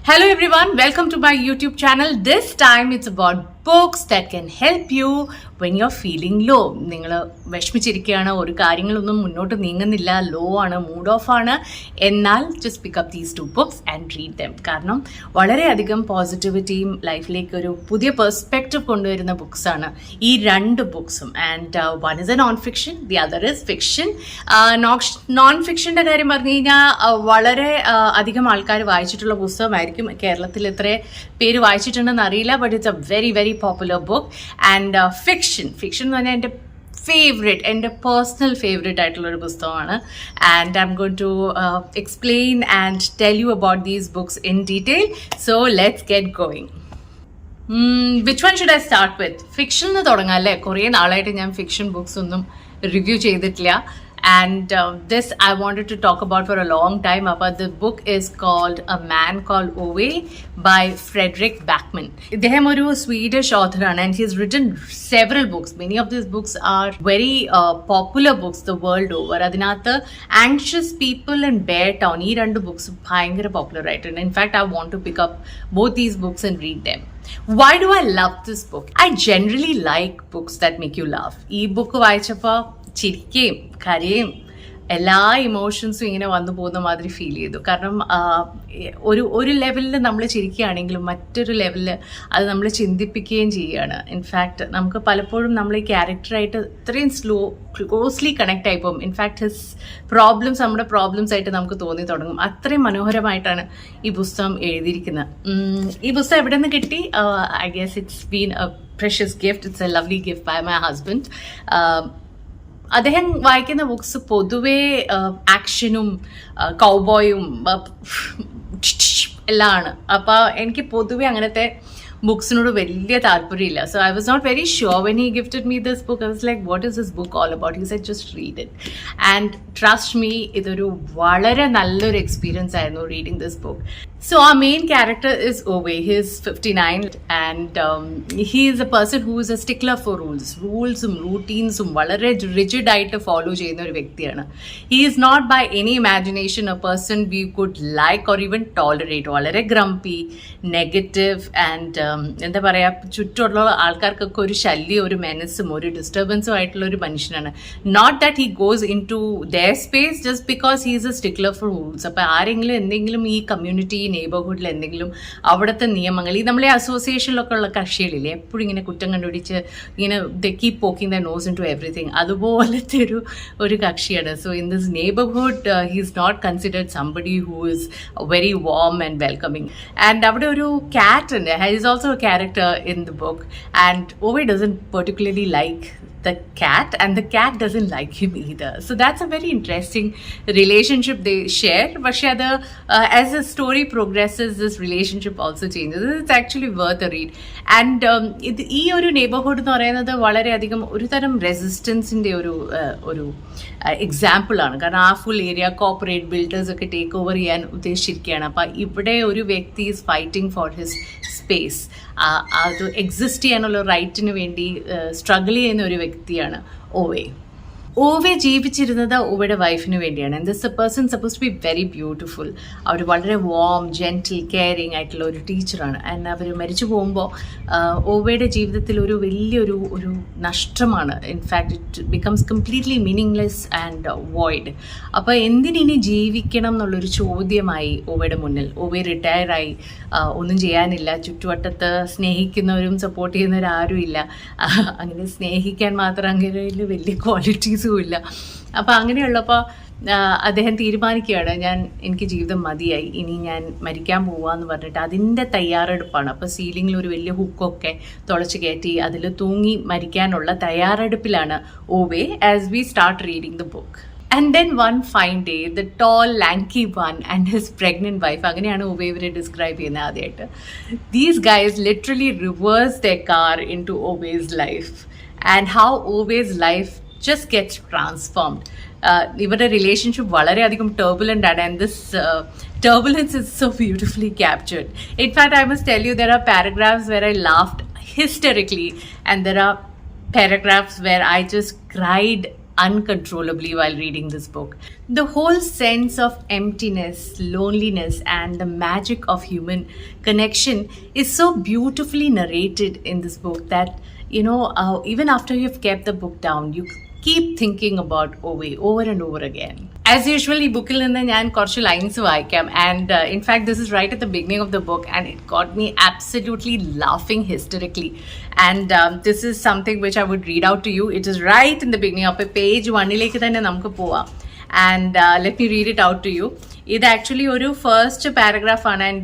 Hello everyone, welcome to my YouTube channel. This time it's about books that can help you when you're feeling low. നിങ്ങൾ വിഷമിച്ചിരിക്കുകയാണ്, ഒരു കാര്യങ്ങളൊന്നും മുന്നോട്ട് നീങ്ങുന്നില്ല, law ആണ്, mood off ആണ്, എന്നാൽ just pick up these 2 books and read dum. കാരണം വളരെയധികം പോസിറ്റിവിറ്റിയും ലൈഫിലേക്ക് ഒരു പുതിയ പെർസ്പെക്റ്റീവ് കൊണ്ടുവരുന്ന ബുക്സാണ് ഈ 2 ബുക്സും. And one is a non fiction, the other is fiction. Non ഫിക്ഷൻ്റെ കാര്യം പറഞ്ഞു കഴിഞ്ഞാൽ വളരെ അധികം ആൾക്കാർ വായിച്ചിട്ടുള്ള പുസ്തകമായിരിക്കും. കേരളത്തിൽ എത്ര പേര് വായിച്ചിട്ടുണ്ടെന്ന് അറിയില്ല, but it's a very very popular book. And fiction എന്ന് പറഞ്ഞാൽ എൻ്റെ പേഴ്സണൽ ഫേവറേറ്റ് ആയിട്ടുള്ളൊരു പുസ്തകമാണ്. And I'm going to explain and tell you about these books in detail. So let's get going. Which one should I start with? ഫിക്ഷനിൽ തുടങ്ങാം അല്ലേ? കുറേ നാളായിട്ട് ഞാൻ ഫിക്ഷൻ ബുക്സ് ഒന്നും റിവ്യൂ ചെയ്തിട്ടില്ല. And this I wanted to talk about for a long time. But the book is called A Man Called Owie by Fredrik Bachman. അദ്ദേഹം ഒരു Swedish ഓഥറാണ്, and he has written several books. Many of these books are very popular books the world over. അതിനകത്ത് Anxious People and Bear Town, ഈ 2 books ഭയങ്കര popular ആയിട്ടുണ്ട്. In fact, I want to pick up both these books and read them. Why do I love this book? I generally like books that make you laugh. ഈ book വായിച്ചപ്പോൾ ചിരിക്കുകയും കരയും എല്ലാ ഇമോഷൻസും ഇങ്ങനെ വന്നു പോകുന്ന മാതിരി ഫീൽ ചെയ്തു. കാരണം ഒരു ലെവലിൽ നമ്മൾ ചിരിക്കുകയാണെങ്കിലും മറ്റൊരു ലെവലിൽ അത് നമ്മൾ ചിന്തിപ്പിക്കുകയും ചെയ്യുകയാണ്. ഇൻഫാക്റ്റ് നമുക്ക് പലപ്പോഴും നമ്മൾ ഈ ക്യാരക്ടറായിട്ട് ഇത്രയും ക്ലോസ്ലി കണക്ട് ആയി പോകും. ഇൻഫാക്ട് ഹിസ് പ്രോബ്ലംസ് നമ്മുടെ പ്രോബ്ലംസ് ആയിട്ട് നമുക്ക് തോന്നി തുടങ്ങും. അത്രയും മനോഹരമായിട്ടാണ് ഈ പുസ്തകം എഴുതിയിരിക്കുന്നത്. ഈ പുസ്തകം എവിടെ നിന്ന് കിട്ടി? I guess it's been a precious gift. It's a lovely gift by my husband. അദ്ദേഹം വായിക്കുന്ന ബുക്സ് പൊതുവേ ആക്ഷനും കൗബോയും എല്ലാം ആണ്. അപ്പോൾ എനിക്ക് പൊതുവെ അങ്ങനത്തെ ബുക്സിനോട് വലിയ താല്പര്യമില്ല. So I was not very sure when he gifted me this book. I was like, what is this book all about? He said just read it. And trust me, ഇതൊരു വളരെ നല്ലൊരു എക്സ്പീരിയൻസ് ആയിരുന്നു reading this book. So our main character is Owie. He is 59 and he is a person who is a stickler for rulesum routinesum വളരെ rigid ആയിട്ട് follow ചെയ്യുന്ന ഒരു വ്യക്തിയാണ്. He is not by any imagination a person we could like or even tolerate. വളരെ grumpy, negative and എന്താ പറയുക, ചുറ്റുമുള്ള ആൾക്കാർക്കൊക്കെ ഒരു ശല്യം, ഒരു മെനസും ഒരു ഡിസ്റ്റർബൻസും ആയിട്ടുള്ള ഒരു മനുഷ്യനാണ്. Not that he goes into their space just because he is a stickler for rules. അപ്പോൾ ആരെങ്കിലും എന്തെങ്കിലും ഈ കമ്മ്യൂണിറ്റി നെയ്ബർഹുഡിൽ എന്തെങ്കിലും അവിടുത്തെ നിയമങ്ങൾ, ഈ നമ്മളെ അസോസിയേഷനിലൊക്കെ ഉള്ള കക്ഷികളില്ലേ എപ്പോഴും ഇങ്ങനെ കുറ്റം കണ്ടുപിടിച്ച് ഇങ്ങനെ they keep poking the nose into everything, അതുപോലത്തെ ഒരു കക്ഷിയാണ്. So in this neighbourhood he is not considered somebody who is very warm and welcoming. And അവിടെ ഒരു ക്യാറ്റ് ഉണ്ട്. He is also a character in the book and Owie doesn't particularly like the cat and the cat doesn't like him either. So that's a very interesting relationship they share. But as the story progresses, this relationship also changes. It's actually worth a read. And ഈ ഒരു neighbourhood എന്ന് പറയുന്നത് വളരെയധികം ഒരു തരം റെസിസ്റ്റൻസിൻ്റെ ഒരു എക്സാമ്പിളാണ്. കാരണം ആ ഫുൾ ഏരിയ കോർപ്പറേറ്റ് ബിൽഡേഴ്സ് ഒക്കെ ടേക്ക് ഓവർ ചെയ്യാൻ ഉദ്ദേശിച്ചിരിക്കുകയാണ്. അപ്പം ഇവിടെ ഒരു വ്യക്തി is fighting for his space. അത് എക്സിസ്റ്റ് ചെയ്യാനുള്ള റൈറ്റിന് വേണ്ടി സ്ട്രഗിൾ ചെയ്യുന്ന ഒരു വ്യക്തിയാണ് ഓവേ. ഓവേ ജീവിച്ചിരുന്നത് ഓവയുടെ വൈഫിന് വേണ്ടിയാണ്. And this a person suppose to be very beautiful. അവർ വളരെ വാം, ജെൻറ്റിൽ, കെയറിങ് ആയിട്ടുള്ള ഒരു ടീച്ചറാണ്. ആൻഡ് അവർ മരിച്ചു പോകുമ്പോൾ ഓവയുടെ ജീവിതത്തിൽ ഒരു വലിയൊരു നഷ്ടമാണ്. In fact it becomes completely meaningless and void. അപ്പോൾ എന്തിനി ജീവിക്കണം എന്നുള്ളൊരു ചോദ്യമായി ഓവയുടെ മുന്നിൽ. ഓവേ റിട്ടയറായി, ഒന്നും ചെയ്യാനില്ല, ചുറ്റുവട്ടത്ത് സ്നേഹിക്കുന്നവരും സപ്പോർട്ട് ചെയ്യുന്നവരും ആരുമില്ല. അങ്ങനെ സ്നേഹിക്കാൻ മാത്രം അങ്ങനെ വലിയ ക്വാളിറ്റീസും ഇല്ല. അപ്പോൾ അങ്ങനെയുള്ളപ്പോൾ അദ്ദേഹം തീരുമാനിക്കുകയാണ്, എനിക്ക് ജീവിതം മതിയായി, ഇനി ഞാൻ മരിക്കാൻ പോവാന്ന് പറഞ്ഞിട്ട് അതിൻ്റെ തയ്യാറെടുപ്പാണ്. അപ്പോൾ സീലിങ്ങിൽ ഒരു വലിയ ഹുക്കൊക്കെ തുളച്ച് കയറ്റി അതിൽ തൂങ്ങി മരിക്കാനുള്ള തയ്യാറെടുപ്പിലാണ് Ove as we start reading the book. And then one fine day, the tall, lanky one and his pregnant wife, അങ്ങനെയാണ് ഓവേ ഇവരെ ഡിസ്ക്രൈബ് ചെയ്യുന്നത് ആദ്യമായിട്ട്. These guys literally reverse their car into Owe's life and how Owe's life just gets transformed. ഇവരുടെ relationship വളരെയധികം turbulent ആണ്. And this turbulence is so beautifully captured. In fact, I must tell you, there are paragraphs where I laughed hysterically and there are paragraphs where I just cried uncontrollably while reading this book. The whole sense of emptiness, loneliness, and the magic of human connection is so beautifully narrated in this book that, even after you've kept the book down, you keep thinking about owie over and over again. As usual, ഈ ബുക്കിൽ നിന്ന് ഞാൻ കുറച്ച് lines വായിക്കാം. And in fact this is right at the beginning of the book and it got me absolutely laughing hysterically. And this is something which I would read out to you. It is right in the beginning of page 1-ലേക്ക് തന്നെ നമുക്ക് പോവാം. And let me read it out to you. It actually ഒരു first paragraph ആണ്, and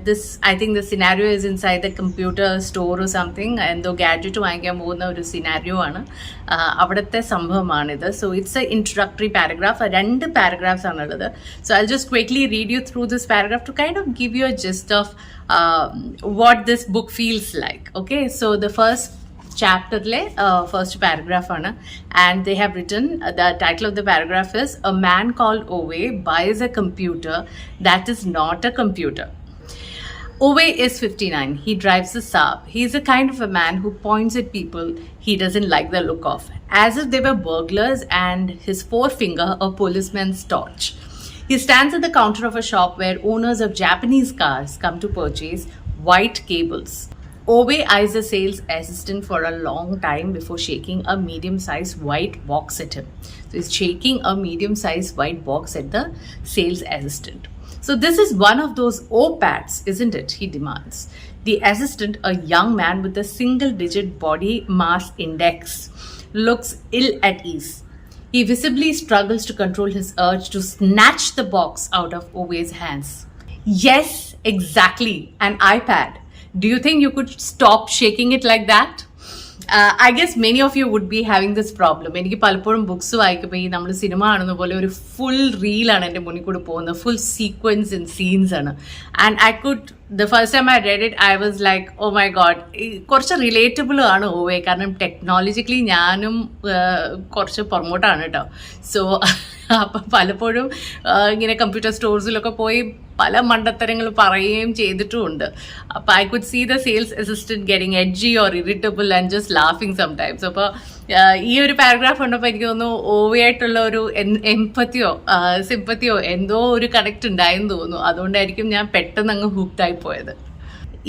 this I think the scenario is inside the computer store or something. എന്തോ gadget വാങ്ങിക്കാൻ പോകുന്ന ഒരു scenario ആണ്, അവിടുത്തെ സംഭവമാണിത്. So it's a introductory paragraph. 2 paragraphs ആണുള്ളത്. So I'll just quickly read you through this paragraph to kind of give you a gist of what this book feels like. Okay, so the first chapterle first paragraph ആണ്, and they have written the title of the paragraph is "A man called Owie buys a computer that is not a computer." Owie is 59. He drives a Saab. He is a kind of a man who points at people he doesn't like the look of, as if they were burglars and his forefinger a policeman's torch. He stands at the counter of a shop where owners of Japanese cars come to purchase white cables. Owie eyes the sales assistant for a long time before shaking a medium-sized white box at him. So he's shaking a medium-sized white box at the sales assistant. So this is one of those O-pads, isn't it? He demands. The assistant, a young man with a single-digit body mass index, looks ill at ease. He visibly struggles to control his urge to snatch the box out of Owie's hands. Yes, exactly, an iPad. Do you think you could stop shaking it like that? I guess many of you would be having this problem. എനിക്ക് പലപ്പോഴും books വായിക്കുമ്പോൾ ഈ നമ്മൾ cinema കാണുന്ന പോലെ ഒരു full റീലാണ് എൻ്റെ മുന്നിൽ കൂടെ പോകുന്നത്, ഫുൾ സീക്വൻസ് ആൻഡ് സീൻസ് ആണ്. And I could the first time I read it I was like oh my God, കുറച്ച് റിലേറ്റബിൾ ആണ് ഓവേ, കാരണം ടെക്നോളജിക്കലി ഞാനും കുറച്ച് പുറമോട്ടാണ് കേട്ടോ. സോ അപ്പം പലപ്പോഴും ഇങ്ങനെ കമ്പ്യൂട്ടർ സ്റ്റോഴ്സിലൊക്കെ പോയി പല മണ്ടത്തരങ്ങൾ പറയുകയും ചെയ്തിട്ടുമുണ്ട്. അപ്പോൾ I could see the sales assistant getting edgy or irritable and just ലാഫിങ് സംടൈംസ്. അപ്പോൾ ഈ ഒരു പാരഗ്രാഫ് കണ്ടപ്പോൾ എനിക്ക് തോന്നുന്നു ഓവയായിട്ടുള്ള ഒരു എംപത്തിയോ സിമ്പത്തിയോ എന്തോ ഒരു കണക്ട് ഉണ്ടായെന്ന് തോന്നുന്നു. അതുകൊണ്ടായിരിക്കും ഞാൻ പെട്ടെന്ന് അങ്ങ് ഹൂക്ക്ഡായി പോയത്.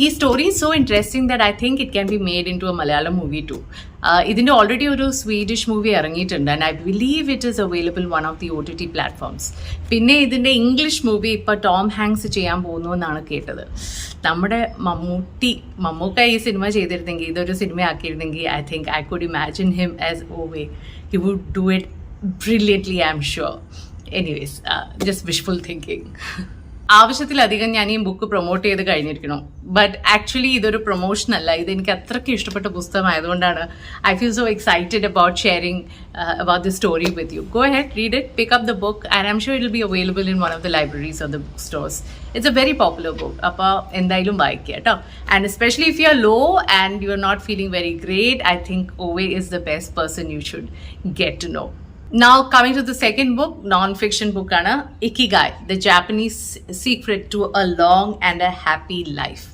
ഈ story is so interesting that I think it can be made into a Malayalam movie too. ഇതിൻ്റെ ഓൾറെഡി ഒരു സ്വീഡിഷ് മൂവി ഇറങ്ങിയിട്ടുണ്ട്, and I believe it is available one of the OTT platforms. പിന്നെ ഇതിൻ്റെ ഇംഗ്ലീഷ് മൂവി ഇപ്പോൾ Tom Hanks ചെയ്യാൻ പോകുന്നു എന്നാണ് കേട്ടത്. നമ്മുടെ മമ്മൂക്ക ഈ സിനിമ ചെയ്തിരുന്നെങ്കിൽ, ഇതൊരു സിനിമ ആക്കിയിരുന്നെങ്കിൽ, I think I could imagine him as Ove. He would do it brilliantly, I'm sure. Anyways, just wishful thinking. ആവശ്യത്തിലധികം ഞാൻ ഈ ബുക്ക് പ്രൊമോട്ട് ചെയ്ത് കഴിഞ്ഞിരിക്കണം. ബട്ട് ആക്ച്വലി ഇതൊരു പ്രൊമോഷൻ അല്ല, ഇതെനിക്ക് അത്രയ്ക്ക് ഇഷ്ടപ്പെട്ട പുസ്തകമായതുകൊണ്ടാണ് I feel so excited about sharing about the story with you. Go ahead, read it, pick up the book, and I'm sure it will be available in one of the libraries of the book stores. It's a very popular book. അപ്പോൾ എന്തായാലും വായിക്കുക കേട്ടോ. And especially if you are low and you are not feeling very great, I think Ove is the best person you should get to know. Now coming to the second book, non-fiction book ആണ് Ikigai, the Japanese secret to a long and a happy life.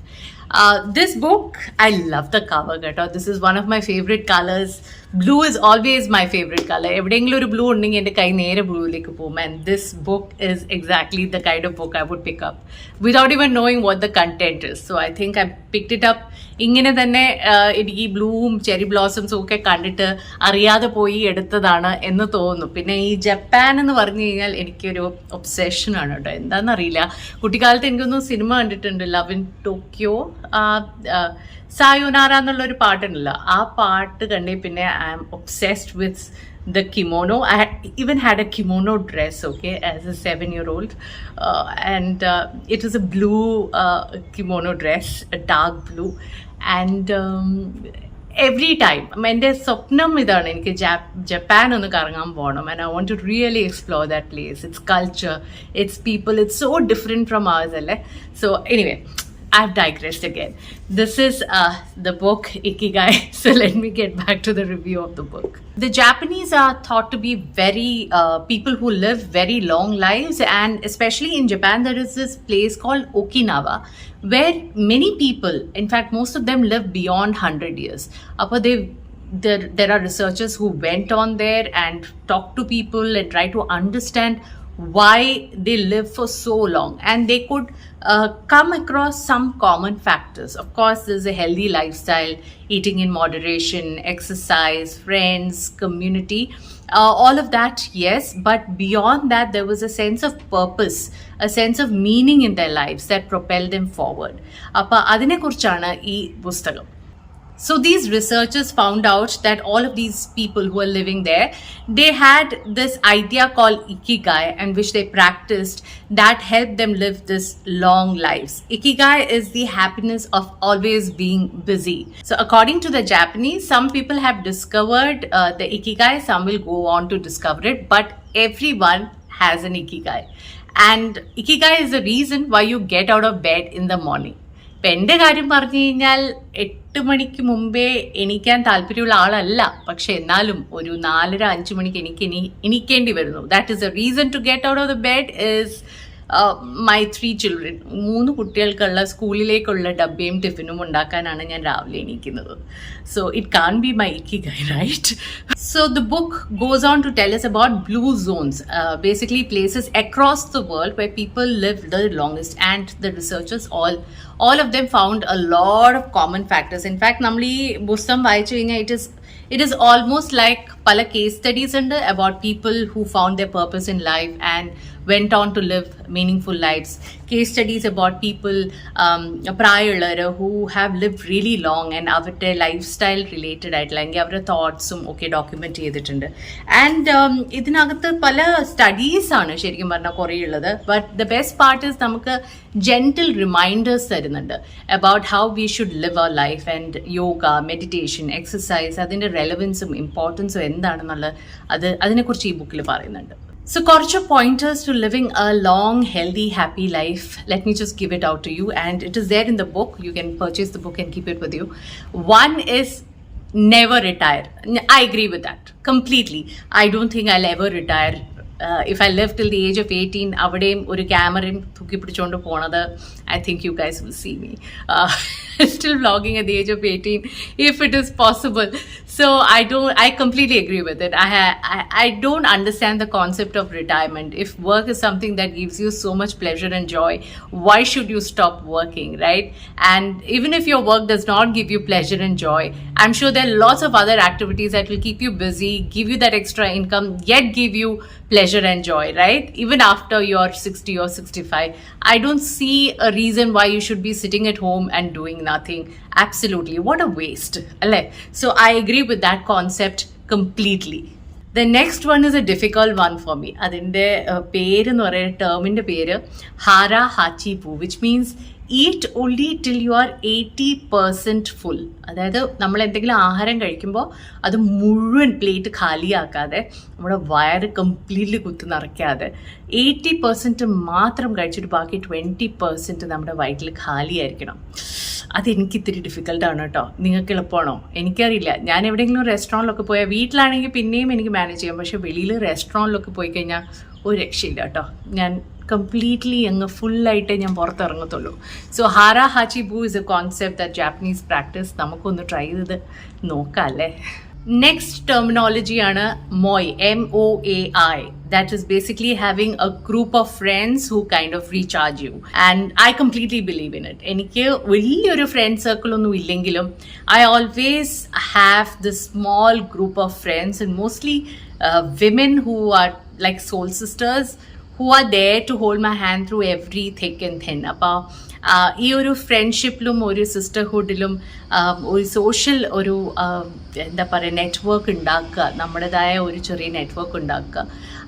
This book, I love the cover കേട്ടോ. This is one of my favorite colors. Blue is always my favorite color. എവിടെയെങ്കിലും ഒരു blue ഉണ്ടെങ്കിൽ എൻ്റെ കൈ നേരെ ബ്ലൂയിലേക്ക് പോകും. And this book is exactly the kind of book I would pick up without even knowing what the content is. So I think I picked it up ഇങ്ങനെ തന്നെ. എനിക്ക് ഈ ബ്ലൂവും ചെറി ബ്ലോസംസും ഒക്കെ കണ്ടിട്ട് അറിയാതെ പോയി എടുത്തതാണ് എന്ന് തോന്നുന്നു. പിന്നെ ഈ ജപ്പാൻ എന്ന് പറഞ്ഞു കഴിഞ്ഞാൽ എനിക്കൊരു ഒബ്സെഷനാണ് കേട്ടോ. എന്താണെന്നറിയില്ല, കുട്ടിക്കാലത്ത് എനിക്കൊന്നും സിനിമ കണ്ടിട്ടുണ്ട്, ലവ് ഇൻ ടോക്കിയോ, സായോനാര എന്നുള്ളൊരു പാട്ടുണ്ടല്ലോ, ആ പാട്ട് കണ്ടേ പിന്നെ I am obsessed with the kimono. I even had a kimono dress, okay, as a 7-year-old, and it was a blue kimono dress, a dark blue, and every time എൻ്റെ സ്വപ്നം ഇതാണ്, എനിക്ക് Japan ഒന്ന് കറങ്ങാൻ പോകണം. And I want to really explore that place, its culture, its people, it's so different from ours അല്ലേ. So anyway, I've digressed again. This is the book Ikigai. So let me get back to the review of the book. The Japanese are thought to be very people who live very long lives, and especially in Japan there is this place called Okinawa where many people, in fact most of them, live beyond 100 years. Appo they there are researchers who went on there and talked to people and tried to understand why they live for so long, and they could come across some common factors. Of course, there's a healthy lifestyle, eating in moderation, exercise, friends, community, all of that, yes. But beyond that, there was a sense of purpose, a sense of meaning in their lives that propelled them forward. Appa adine kurichana ee pustakam. So these researchers found out that all of these people who are living there, they had this idea called Ikigai, and which they practiced, that helped them live this long lives. Ikigai is the happiness of always being busy. So according to the Japanese, some people have discovered the Ikigai, some will go on to discover it, but everyone has an Ikigai. And Ikigai is the reason why you get out of bed in the morning. ഇപ്പം എൻ്റെ കാര്യം പറഞ്ഞു കഴിഞ്ഞാൽ 8 മണിക്ക് മുമ്പേ എണീക്കാൻ താല്പര്യമുള്ള ആളല്ല, പക്ഷെ എന്നാലും ഒരു 4:30-5 മണിക്ക് എണീക്കേണ്ടി വരുന്നു. That is a reason to get out of the bed is my 3 children. 3 കുട്ടികൾക്കുള്ള സ്കൂളിലേക്കുള്ള ഡബ്ബയും ടിഫിനും ഉണ്ടാക്കാനാണ് ഞാൻ രാവിലെ എണീക്കുന്നത്. So it can be my ikigai, right? So the book goes on to tell us about blue zones, basically places across the world where people live the longest, and the researchers all of them found a lot of common factors. In fact, namli bustam vaichu കഴിഞ്ഞാൽ it is almost like pala case studies under about people who found their purpose in life and went on to live meaningful lives. Case studies about people പ്രായമുള്ളവർ who have lived really long and അവരുടെ lifestyle related ആയിട്ടുള്ള അല്ലെങ്കിൽ അവരുടെ തോട്ട്സും ഒക്കെ document ചെയ്തിട്ടുണ്ട്. And ഇതിനകത്ത് പല studies ആണ് ശരിക്കും പറഞ്ഞാൽ കുറേ ഉള്ളത്. But the best part is നമുക്ക് ജെന്റിൽ റിമൈൻഡേഴ്സ് തരുന്നുണ്ട് about how we should live our life, and yoga, meditation, exercise, അതിൻ്റെ റെലവൻസും ഇമ്പോർട്ടൻസും എന്താണെന്നുള്ള അതിനെക്കുറിച്ച് ഈ ബുക്കിൽ പറയുന്നുണ്ട്. So കുറച്ച് pointers to living a long, healthy, happy life. Let me just give it out to you, and it is there in the book. You can purchase the book and keep it with you. One is never retire. I agree with that completely. I don't think I'll ever retire. If I live till the age of 18, അവിടെയും ഒരു ക്യാമറയും തൂക്കി പിടിച്ചുകൊണ്ട് പോണത്, I think you guys will see me still vlogging at the age of 18 if it is possible. So I completely agree with it. I don't understand the concept of retirement. If work is something that gives you so much pleasure and joy, why should you stop working, right? And even if your work does not give you pleasure and joy, I'm sure there are lots of other activities that will keep you busy, give you that extra income, yet give you pleasure and joy, right? Even after you're 60 or 65, I don't see a reason why you should be sitting at home and doing nothing. Absolutely, what a waste. So I agree with that concept completely. The next one is a difficult one for me. അതിൻ്റെ പേര് എന്ന് പറയുന്ന ടേമിൻ്റെ പേര് ഹാര ഹാച്ചി പൂ, which means eat only till you are 80% full. അതായത് നമ്മൾ എന്തെങ്കിലും ആഹാരം കഴിക്കുമ്പോൾ അത് മുഴുവൻ പ്ലേറ്റ് ഖാലിയാക്കാതെ, നമ്മുടെ വയറ് കംപ്ലീറ്റ്ലി കുത്തി നിറയ്ക്കാതെ 80% മാത്രം കഴിച്ചിട്ട് ബാക്കി 20% നമ്മുടെ വയറ്റിൽ ഖാലിയായിരിക്കണം. അതെനിക്ക് ഇത്തിരി ഡിഫിക്കൽട്ടാണ് കേട്ടോ. നിങ്ങൾക്ക് എളുപ്പമാണോ എനിക്കറിയില്ല. ഞാൻ എവിടെയെങ്കിലും റെസ്റ്റോറൻറ്റിലൊക്കെ പോയാൽ, വീട്ടിലാണെങ്കിൽ പിന്നെയും എനിക്ക് മാനേജ് ചെയ്യാം, പക്ഷേ വെളിയിൽ റെസ്റ്റോറൻറ്റിലൊക്കെ പോയി കഴിഞ്ഞാൽ ഒരു രക്ഷയില്ല കേട്ടോ. ഞാൻ കംപ്ലീറ്റ്ലി അങ്ങ് ഫുള്ളായിട്ടേ ഞാൻ പുറത്തിറങ്ങത്തുള്ളൂ. So hara hachi bu is a concept that Japanese practice. നമുക്കൊന്ന് ട്രൈ ചെയ്ത് നോക്കാം അല്ലേ. നെക്സ്റ്റ് ടെർമിനോളജിയാണ് moai, MOAI. That is basically having a group of friends who kind of recharge you. And I completely believe in it. എനിക്ക് വലിയൊരു friend circle ഒന്നും ഇല്ലെങ്കിലും I always have this small group of friends, and mostly women who are like soul sisters, who are there to hold my hand through every thick and thin. അപ്പോൾ ഈ ഒരു ഫ്രണ്ട്ഷിപ്പിലും ഒരു സിസ്റ്റർഹുഡിലും ഒരു social ഒരു എന്താ പറയുക നെറ്റ്വർക്ക് ഉണ്ടാക്കുക, നമ്മുടേതായ ഒരു ചെറിയ നെറ്റ്വർക്ക് ഉണ്ടാക്കുക,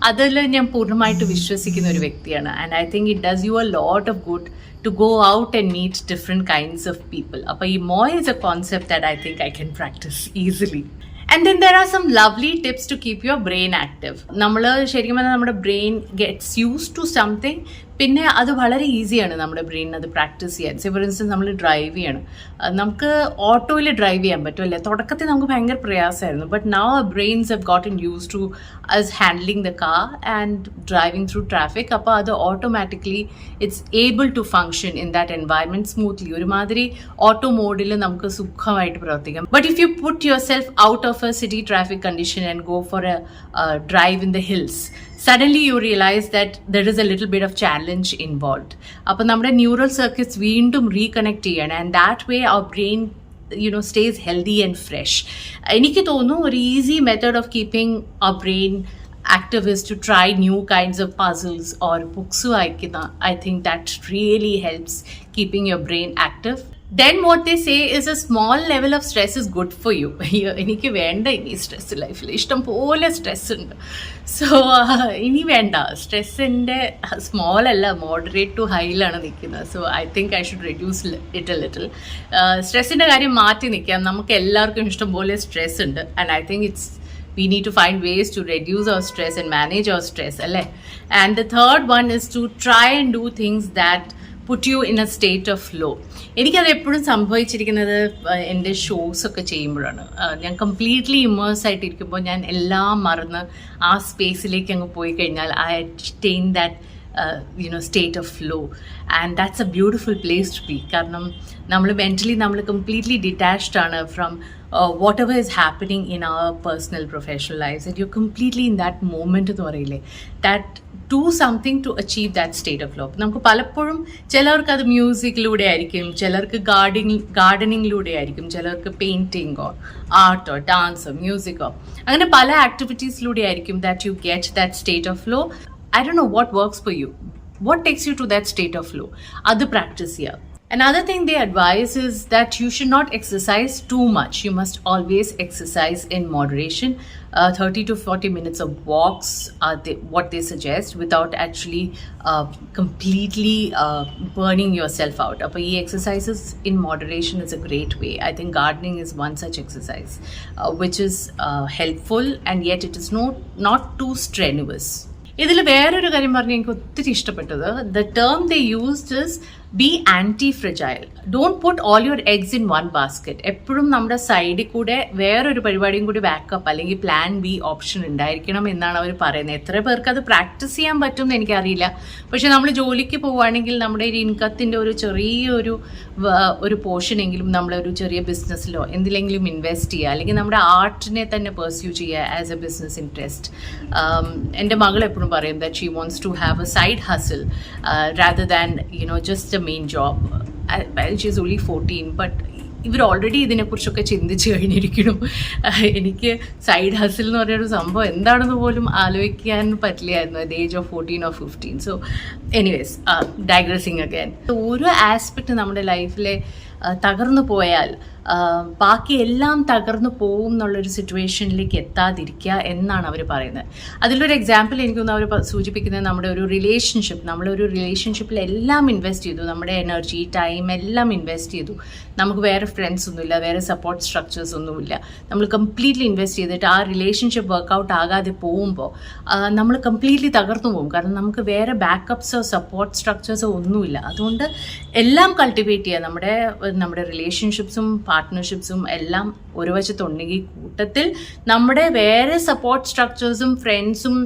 അതിൽ ഞാൻ പൂർണ്ണമായിട്ട് വിശ്വസിക്കുന്ന ഒരു വ്യക്തിയാണ്. And I think it does U a lot of good to go out and meet different kinds of people. അപ്പോൾ ഈ മോയ് is a concept that I think I can practice easily. And then there are some lovely tips to keep your brain active. നമ്മൾ ശരിക്കും പറഞ്ഞാൽ നമ്മുടെ brain gets used to something, പിന്നെ അത് വളരെ ഈസിയാണ് നമ്മുടെ ബ്രെയിനിന് അത് പ്രാക്ടീസ് ചെയ്യാൻ. ഫോർ ഇൻസ്റ്റൻസ് നമ്മൾ ഡ്രൈവ് ചെയ്യണം, നമുക്ക് ഓട്ടോയിൽ ഡ്രൈവ് ചെയ്യാൻ പറ്റുമല്ലേ? തുടക്കത്തിൽ നമുക്ക് ഭയങ്കര പ്രയാസമായിരുന്നു. But now our brains have gotten use to us handling the car and driving through traffic. അപ്പോൾ അത് automatically it's able to function in that environment smoothly. ഒരുമാതിരി ഓട്ടോ മോഡിൽ നമുക്ക് സുഖമായിട്ട് പ്രവർത്തിക്കാം. But if you put yourself out of a city traffic condition and go for a drive in the hills, suddenly you realize that there is a little bit of challenge involved. അപ്പോൾ നമ്മുടെ neural circuits വീണ്ടും reconnect ചെയ്യണം, and that way our brain stays healthy and fresh. എനിക്ക് തോന്നുന്നു ഒരു easy method of keeping our brain active is to try new kinds of puzzles or books. I think that really helps keeping your brain active. Then what they say is a small level of stress is good for you. എനിക്ക് വേണ്ട ഇനി stress ലൈഫിൽ, ഇഷ്ടം പോലെ stress ഉണ്ട്. So ഇനി വേണ്ട സ്ട്രെസ്സിൻ്റെ സ്മോൾ അല്ല, മോഡറേറ്റ് ടു ഹൈയിലാണ് നിൽക്കുന്നത്. So I think I should reduce it a little. സ്ട്രെസ്സിൻ്റെ കാര്യം മാറ്റി നിൽക്കാം, നമുക്ക് എല്ലാവർക്കും ഇഷ്ടം പോലെ സ്ട്രെസ് ഉണ്ട്. And I think we need to find ways to reduce our stress and manage our stress, alle. And the third one is to try and do things that put you in a state of flow. എനിക്കത് എപ്പോഴും സംഭവിച്ചിരിക്കുന്നത് എൻ്റെ ഷോസൊക്കെ ചെയ്യുമ്പോഴാണ്. ഞാൻ completely immerse ആയിട്ടിരിക്കുമ്പോൾ ഞാൻ എല്ലാം മറന്ന് ആ സ്പേസിലേക്ക് അങ്ങ് പോയി കഴിഞ്ഞാൽ I attain that state of flow, and that's a beautiful place to be. കാരണം നമ്മൾ മെൻ്റലി നമ്മൾ കംപ്ലീറ്റ്ലി ഡിറ്റാച്ച്ഡ് ആണ് from whatever is happening in our personal professional lives, and you're completely in that moment എന്ന് പറയില്ലേ, that do something to achieve that state of flow. നമുക്ക് പലപ്പോഴും ചിലർക്ക് അത് മ്യൂസിക്കിലൂടെ ആയിരിക്കും, ചിലർക്ക് ഗാർഡനിങ്ങിലൂടെ ആയിരിക്കും, ചിലർക്ക് പെയിൻറ്റിങ്ങോ ആർട്ടോ ഡാൻസോ മ്യൂസിക്കോ, അങ്ങനെ പല ആക്ടിവിറ്റീസിലൂടെ ആയിരിക്കും that you get that state of flow. I don't know what works for you, what takes you to that state of flow. അത് പ്രാക്ടീസ് ചെയ്യുക. Another thing they advise is that you should not exercise too much. You must always exercise in moderation. 30 to 40 minutes of walks are what they suggest, without actually completely burning yourself out. But exercises in moderation is a great way. I think gardening is one such exercise, which is helpful, and yet it is not too strenuous. ഇതിൽ വേറൊരു കാര്യം പറഞ്ഞാൽ എനിക്ക് ഒത്തിരി ഇഷ്ടപ്പെട്ടത്, the term they used is be antifragile. Don't put all your eggs in one basket. എപ്പോഴും നമ്മുടെ സൈഡിൽ കൂടെ വേറൊരു പരിപാടിയും കൂടി ബാക്കപ്പ് അല്ലെങ്കിൽ പ്ലാൻ ബി ഓപ്ഷൻ ഉണ്ടായിരിക്കണം എന്നാണ് അവർ പറയുന്നത്. എത്ര പേർക്ക് അത് പ്രാക്ടീസ് ചെയ്യാൻ പറ്റും എന്ന് എനിക്കറിയില്ല. പക്ഷെ നമ്മൾ ജോലിക്ക് പോവുകയാണെങ്കിൽ നമ്മുടെ ഒരു ഇൻകത്തിൻ്റെ ഒരു ചെറിയൊരു പോർഷനെങ്കിലും നമ്മളൊരു ചെറിയ ബിസിനസ്സിലോ എന്തിലെങ്കിലും ഇൻവെസ്റ്റ് ചെയ്യുക, അല്ലെങ്കിൽ നമ്മുടെ ആർട്ടിനെ തന്നെ പെർസ്യൂ ചെയ്യുക ആസ് എ ബിസിനസ് ഇൻട്രസ്റ്റ്. എൻ്റെ മകൾ എപ്പോഴും പറയും that she wants to have a side hustle rather than just a main job. She's only 14, but ഇവർ ഓൾറെഡി ഇതിനെക്കുറിച്ചൊക്കെ ചിന്തിച്ച് കഴിഞ്ഞിരിക്കണം. എനിക്ക് സൈഡ് ഹസിൽ എന്ന് പറയുന്നൊരു സംഭവം എന്താണെന്ന് പോലും ആലോചിക്കാൻ പറ്റില്ലായിരുന്നു at the age of 14 or 15. So anyways, digressing again. ഓരോ ആസ്പെക്റ്റ് നമ്മുടെ ലൈഫിലെ തകർന്നു പോയാൽ ബാക്കി എല്ലാം തകർന്നു പോവും എന്നുള്ളൊരു സിറ്റുവേഷനിലേക്ക് എത്താതിരിക്കുക എന്നാണ് അവർ പറയുന്നത്. അതിലൊരു എക്സാമ്പിൾ എനിക്കൊന്ന് അവർ സൂചിപ്പിക്കുന്നത്, നമ്മുടെ ഒരു റിലേഷൻഷിപ്പ്, നമ്മളൊരു റിലേഷൻഷിപ്പിൽ എല്ലാം ഇൻവെസ്റ്റ് ചെയ്തു, നമ്മുടെ എനർജി ടൈം എല്ലാം ഇൻവെസ്റ്റ് ചെയ്തു, നമുക്ക് വേറെ ഫ്രണ്ട്സ് ഒന്നുമില്ല, വേറെ സപ്പോർട്ട് സ്ട്രക്ചേഴ്സ് ഒന്നുമില്ല, നമ്മൾ കംപ്ലീറ്റ്ലി ഇൻവെസ്റ്റ് ചെയ്തിട്ട് ആ റിലേഷൻഷിപ്പ് വർക്കൗട്ട് ആകാതെ പോകുമ്പോൾ നമ്മൾ കംപ്ലീറ്റ്ലി തകർന്നു പോകും. കാരണം നമുക്ക് വേറെ ബാക്കപ്സോ സപ്പോർട്ട് സ്ട്രക്ചേഴ്സോ ഒന്നുമില്ല. അതുകൊണ്ട് എല്ലാം കൾട്ടിവേറ്റ് ചെയ്യുക, നമ്മുടെ റിലേഷൻഷിപ്സും പാർട്ട്ണർഷിപ്സും എല്ലാം ഒരു വശത്തുണ്ടെങ്കിൽ കൂട്ടത്തിൽ നമ്മുടെ വേറെ സപ്പോർട്ട് സ്ട്രക്ചേഴ്സും ഫ്രണ്ട്സും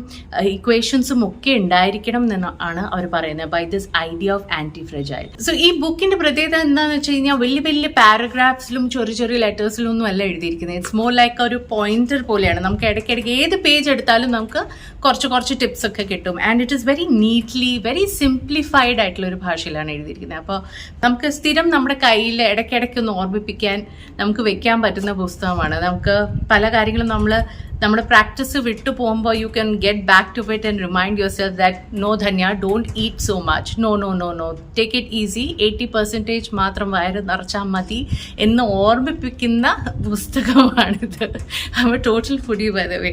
ഇക്വേഷൻസും ഒക്കെ ഉണ്ടായിരിക്കണം എന്നാണ് അവർ പറയുന്നത് by this idea of antifragile. So ഈ ബുക്കിന്റെ പ്രത്യേകത എന്താണെന്ന് വെച്ച് കഴിഞ്ഞാൽ വലിയ വലിയ പാരഗ്രാഫ്സിലും ചെറിയ ചെറിയ ലെറ്റേഴ്സിലും ഒന്നും അല്ല എഴുതിയിരിക്കുന്നത്. ഇറ്റ്സ് മോർ ലൈക്ക് ഒരു പോയിന്റർ പോലെയാണ്. നമുക്ക് ഇടയ്ക്കിടയ്ക്ക് ഏത് പേജ് എടുത്താലും നമുക്ക് കുറച്ച് ടിപ്സ് ഒക്കെ കിട്ടും. And it is very neatly very simplified ആയിട്ടുള്ള ഒരു ഭാഷയിലാണ് എഴുതിയിരിക്കുന്നത്. അപ്പോൾ നമുക്ക് സ്ഥിരം നമ്മുടെ കയ്യിൽ ഇടയ്ക്കിടയ്ക്ക് ഒന്ന് ഓർമ്മിപ്പിക്കാൻ നമുക്ക് വെക്കാൻ പറ്റുന്ന പുസ്തകമാണ്. നമുക്ക് പല കാര്യങ്ങളും നമ്മുടെ പ്രാക്ടീസ് വിട്ടു പോകുമ്പോൾ you can get back to it and remind yourself that no Dhanya, don't eat so much, no take it easy, 80% മാത്രം വയറ് നിറച്ചാൽ മതി എന്ന് ഓർമ്മിപ്പിക്കുന്ന പുസ്തകമാണിത്. I'm a total foodie by the way.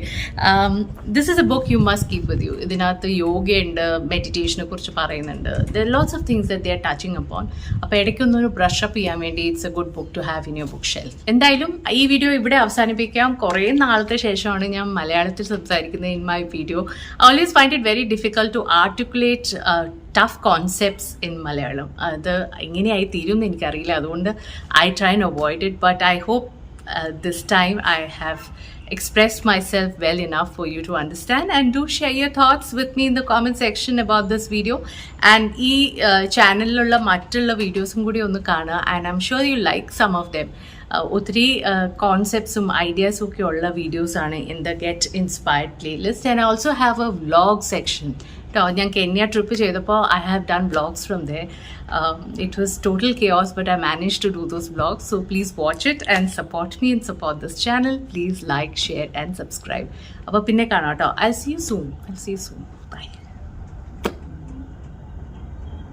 This is a book you must keep with you. ഇതിനകത്ത് യോഗയുണ്ട്, മെഡിറ്റേഷനെ കുറിച്ച് പറയുന്നുണ്ട്, there are lots of things that they are touching upon. അപ്പോൾ ഇടയ്ക്കൊന്നൊരു ബ്രഷ് അപ്പ് ചെയ്യാൻ വേണ്ടി it's a good book to have in your book shelf. എന്തായാലും ഈ വീഡിയോ ഇവിടെ അവസാനിപ്പിക്കാം. കുറേ നാളത്തെ ശേഷമാണ് ഞാൻ മലയാളത്തിൽ സംസാരിക്കുന്നത് in my video. I always find it very difficult to articulate tough concepts in Malayalam. അത് എങ്ങനെയായി തീരും എന്ന് എനിക്കറിയില്ല, അതുകൊണ്ട് I try and avoid it. But I hope this time I have expressed myself well enough for you to understand, and do share your thoughts with me in the comment section about this video. And ee channel ulla mattulla videos um kudi onnu kaana, and I'm sure you like some of them. ഒത്തിരി കോൺസെപ്റ്റ്സും ഐഡിയാസും ഒക്കെ ഉള്ള വീഡിയോസാണ് in the get inspired playlist. And I also have a vlog section കേട്ടോ. ഞാൻ Kenya trip ചെയ്തപ്പോൾ I have done vlogs from there. It was total chaos, but I manage to do those vlogs. So please watch it and support me and support this channel. Please like, share and subscribe. അപ്പോൾ പിന്നെ കാണാം കേട്ടോ. I see you soon. By.